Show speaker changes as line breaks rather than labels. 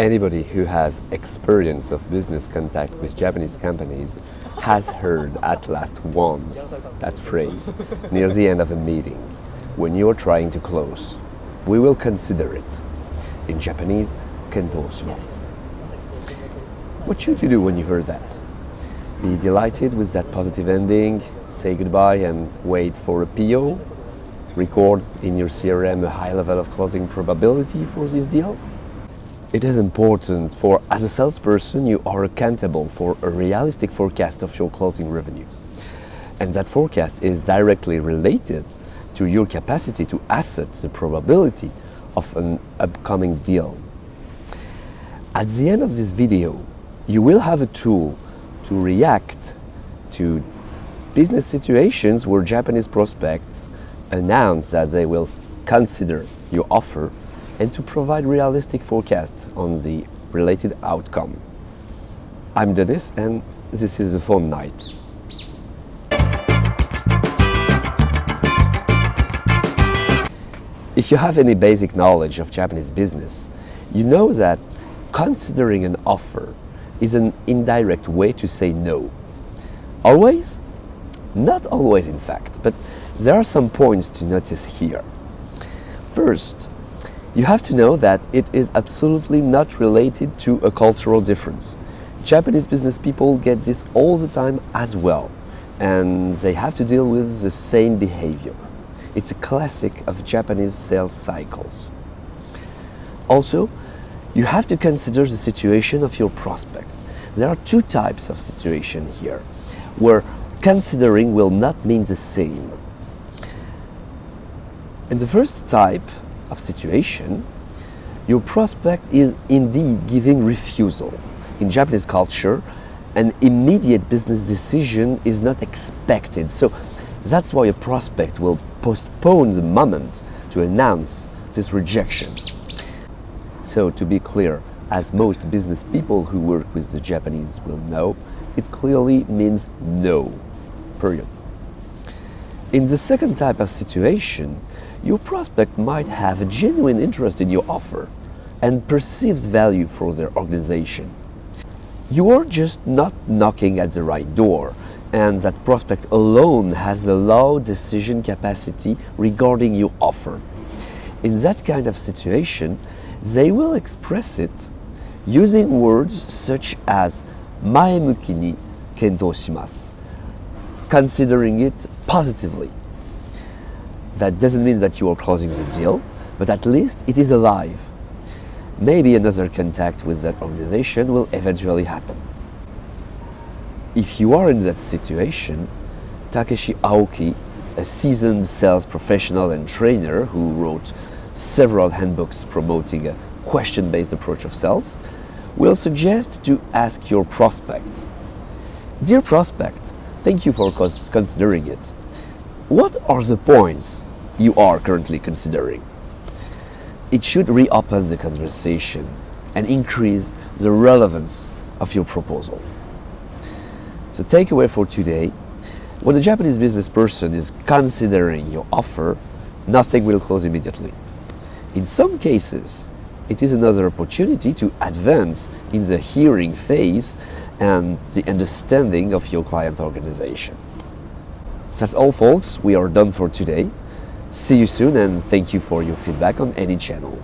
Anybody who has experience of business contact with Japanese companies has heard at last once that phrase near the end of a meeting when you are trying to close. We will consider it. In Japanese,検討します. What should you do when you heard that? Be delighted with that positive ending, say goodbye and wait for a PO? Record in your CRM a high level of closing probability for this deal? It is important for, as a salesperson, you are accountable for a realistic forecast of your closing revenue. And that forecast is directly related to your capacity to assess the probability of an upcoming deal. At the end of this video, you will have a tool to react to business situations where Japanese prospects announce that they will consider your offer and to provide realistic forecasts on the related outcome. I'm Dennis and this is the phone night. If you have any basic knowledge of Japanese business, you know that considering an offer is an indirect way to say no. Always? Not always, in fact, but there are some points to notice here. First, you have to know that it is absolutely not related to a cultural difference. Japanese business people get this all the time as well, and they have to deal with the same behavior. It's a classic of Japanese sales cycles. Also, you have to consider the situation of your prospects. There are two types of situation here, where considering will not mean the same. In the first type of situation, your prospect is indeed giving refusal. In Japanese culture, an immediate business decision is not expected, so that's why a prospect will postpone the moment to announce this rejection. So to be clear, as most business people who work with the Japanese will know, it clearly means no, period. In the second type of situation, your prospect might have a genuine interest in your offer and perceives value for their organization. You are just not knocking at the right door, and that prospect alone has a low decision capacity regarding your offer. In that kind of situation, they will express it using words such as 前向きに検討します, considering it positively. That doesn't mean that you are closing the deal, but at least it is alive. Maybe another contact with that organization will eventually happen. If you are in that situation, Takeshi Aoki, a seasoned sales professional and trainer who wrote several handbooks promoting a question-based approach of sales, will suggest to ask your prospect, "Dear prospect, thank you for considering it. What are the points you are currently considering?" It should reopen the conversation and increase the relevance of your proposal. The takeaway for today: when a Japanese business person is considering your offer, nothing will close immediately. In some cases, it is another opportunity to advance in the hearing phase and the understanding of your client organization. That's all, folks. We are done for today. See you soon, and thank you for your feedback on any channel.